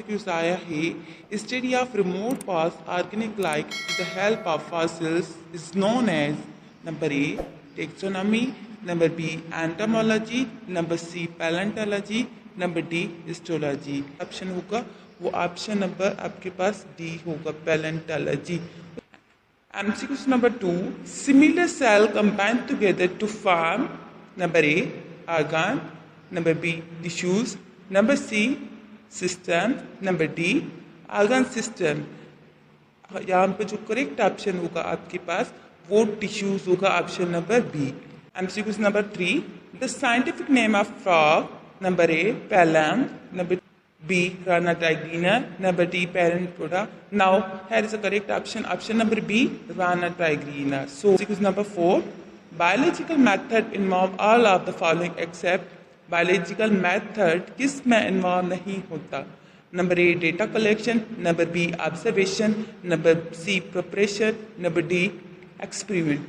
MCQs आया है study of remote past organic life with the help of fossils is known as number A taxonomy, number B entomology, number C palaeontology, number D histology. Option होगा वो option number आपके पास D होगा palaeontology. MCQs number 2 similar cell combine together to form number A organ, number B tissues, number C system, number D organ system। यहाँ पे जो correct option होगा आपके पास वो टिश्यूज होगा option number B. MCQs number 3 the scientific name of frog, number A Pellam, number B Rana tigrina, number D Paranpoda। Now here is the correct option, option number B Rana tigrina। So MCQs number 4 biological method involve all of the following except biological method किस में involve नहीं होता। Number A data collection, number B observation, number C preparation, number D experiment.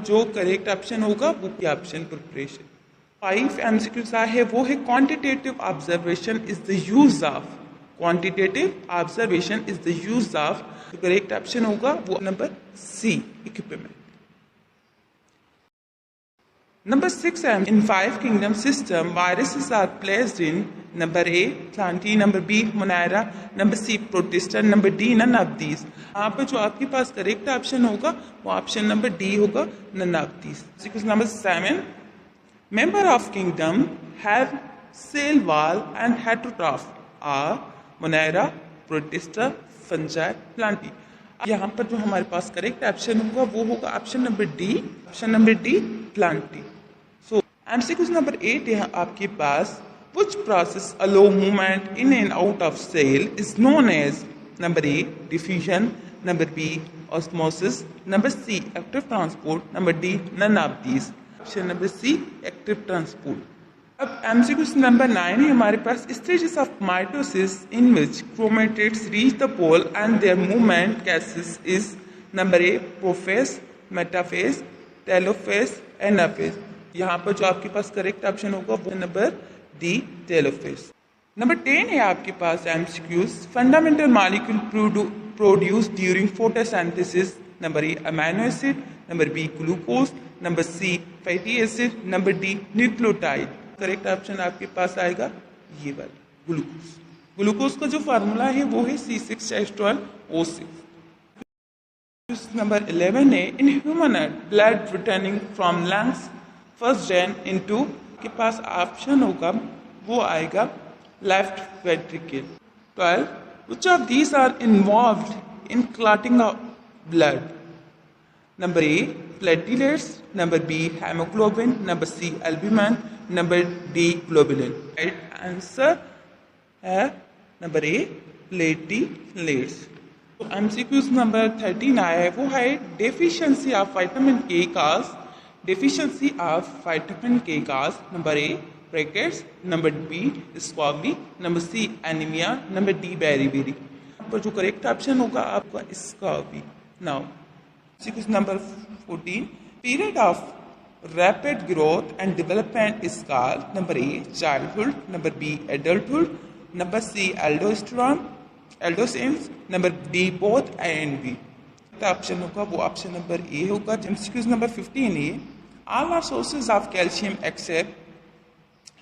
जो correct option होगा वो option preparation. 5 MCQs है वो है quantitative observation is the use of, quantitative observation is the use of, correct option होगा वो number C equipment. Number 6 in 5 kingdom system viruses are placed in number A Plantae, number B Monera, number C Protista, number D none of these। यहाँ पर जो आपके पास correct option होगा वो option number D होगा none of these। Number 7 member of kingdom have cell wall and heterotroph are Monera, Protista, Fungi, Plantae। यहाँ पर जो हमारे पास करेक्ट ऑप्शन होगा वो होगा option number D, option number D Plantae। सो MCQs नंबर 8 यहाँ आपके पास which process allow movement in and out of cell is known as number A diffusion, number B osmosis, number C active transport, number D none of these। Option number C active transport. अब MCQs number 9 है हमारे पास stages of mitosis in which chromatids reach the pole and their movement cases is number A prophase, metaphase, telophase, anaphase। यहाँ पर जो आपके पास correct option होगा वो नंबर डी टेलोफेज। नंबर 10 है आपके पास MCQs fundamental molecule produce during photosynthesis, number A amino acid, number B glucose, number C fatty acid, number D nucleotide. Correct option आपके पास आएगा ये वाला ग्लूकोज। ग्लूकोज का जो फार्मूला है वो है C6H12O6। नंबर 11 है in human blood returning from lungs first gen into के पास ऑप्शन होगा वो आएगा left ventricle. 12 which of these are involved in clotting of blood, number A platelets, number B hemoglobin, number C albumin, number D globulin। right answer है number A platelets. तो MCQs number 13 आया है वो है deficiency of vitamin K cause, deficiency of vitamin K causes, number A rickets, number B scurvy, number C anaemia, number D beriberi. पर जो correct option होगा आपका scurvy. Now MCQs number 14 period of rapid growth and development is called number A childhood, number B adulthood, number C adolescence, number D both A and B. Option होगा वो option number ए होगा। MCQs number 15 है all are sources of calcium except,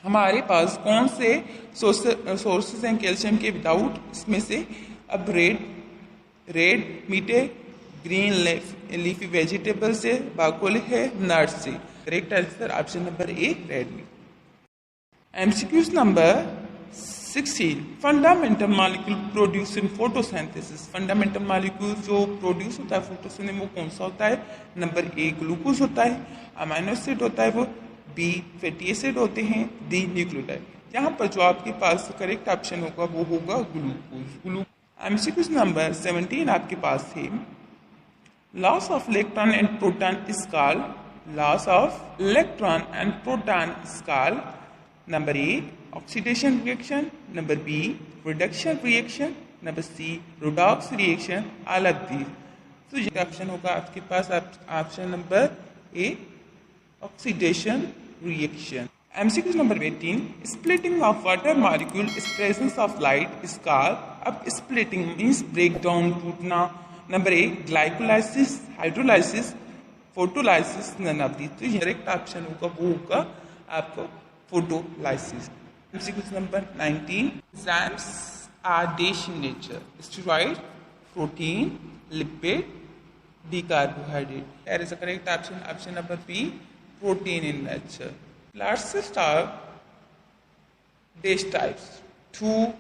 हमारे पास कौन से sources हैं calcium के विदाउट, इसमें से अब रेड मीटे, ग्रीन लीफी वेजिटेबल से, बाकोली है, नट्स से। Correct answer option number A red meat. MCQs number 16 fundamental molecule produce in photosynthesis, fundamental molecule जो प्रोड्यूस होता है फोटोसिंथेसिस में वो कौन सा होता है। नंबर ए ग्लूकोज होता है, अमीनो एसिड होता है वो, बी फैटी एसिड होते हैं, डी न्यूक्लियोटाइड। यहाँ पर जो आपके पास करेक्ट ऑप्शन होगा वो होगा ग्लूकोज। MCQs नंबर 17 आपके पास है loss of electron and proton is called, loss of electron and proton is called number A oxidation reaction, number B reduction reaction, number C redox reaction, all of these. तो ये option होगा आपके पास option number A oxidation reaction. MCQ number 18, splitting of water molecule is presence of light is called. अब splitting means breakdown, टूटना. Number 8, glycolysis, hydrolysis, photolysis, none of these. तो correct option होगा वो होगा आपका photolysis. MCQ number 19, enzymes are dash in nature. Steroid, protein, lipid, decarbohydrate. There is a correct option. Option number B, protein in nature. Largest are dash types 2,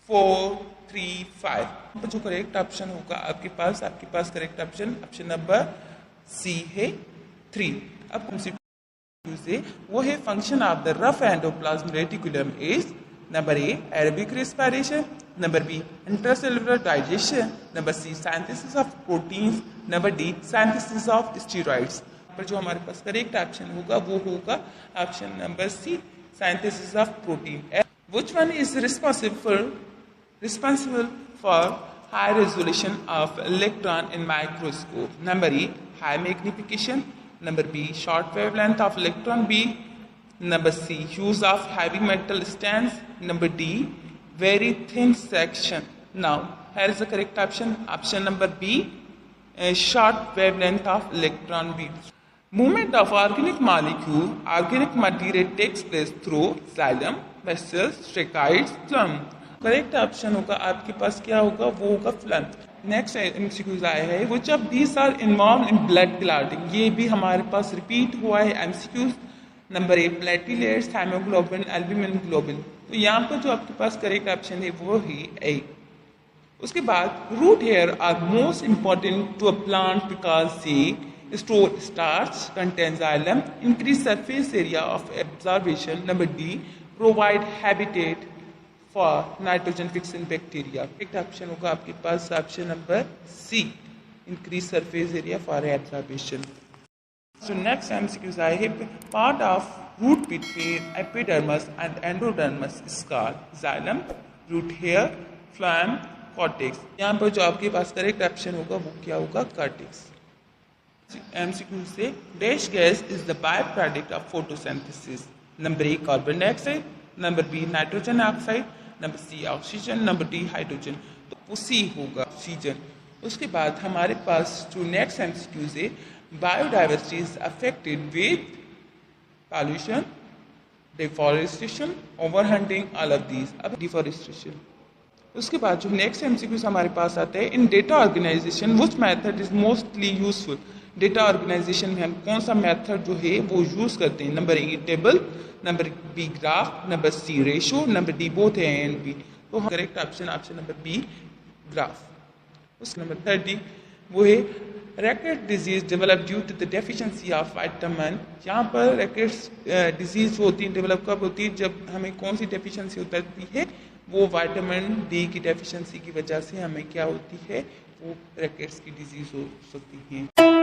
4, 3, 5. जो correct option होगा आपके पास correct option number C है 3. अब MCQ से वो है function of the rough endoplasm reticulum is number A aerobic respiration, number B intracellular digestion, number C synthesis of proteins, number D synthesis of steroids. पर जो हमारे पास करेक्ट ऑप्शन होगा वो होगा option number C synthesis of protein. Which one is responsible for high resolution of electron in microscope? Number A high magnification, number B short wavelength of electron B, number C use of heavy metal stands, number D very thin section. Now here is the correct option number B short wavelength of electron beams. Movement of organic material takes place through xylem, vessels, tracheids, phloem. Correct option होगा आपके पास क्या होगा वो होगा phloem. Next MCQs आया है which of these are involved in blood clotting. ये भी हमारे पास रिपीट हुआ है MCQs. Number A platelets, haemoglobin, albumin globin. तो यहाँ पर जो आपके पास करेक्ट ऑप्शन है वो है ए. उसके बाद root hair are most important to a plant because से store starch, contain xylem, increase surface area of absorption. Number D provide habitat for nitrogen fixing bacteria. Correct option होगा आपके पास option number C increase surface area for absorption. So next MCQs I have part of root between epidermis and endodermis is called xylem, root hair, phloem, cortex. यहाँ पर जो आपके पास correct option होगा वो क्या होगा cortex. MCQ से dash gas is the byproduct of photosynthesis. Number A carbon dioxide, number B nitrogen oxide, number C oxygen, number D hydrogen. तो C होगा ऑक्सीजन. उसके बाद हमारे पास जो नेक्स्ट MCQ है biodiversity is affected with pollution, deforestation, overhunting, all of these. अब deforestation. उसके बाद जो नेक्स्ट MCQs हमारे पास आते हैं in data organization which method is mostly useful. Data organization में हम कौन सा मेथड जो है वो यूज करते हैं? Number A table, number B graph, number C ratio, number D both A and B. तो correct option number B graph. उसके नंबर 30 वो है racket disease develop due to the deficiency of vitamin. यहाँ पर racket disease होती है develop कब होती है? जब हमें कौन सी डेफिशिएंसी होती है? वो विटामिन डी की डेफिशिएंसी की वजह से हमें क्या होती है? वो रैकेट्स की डिजीज हो सकती है.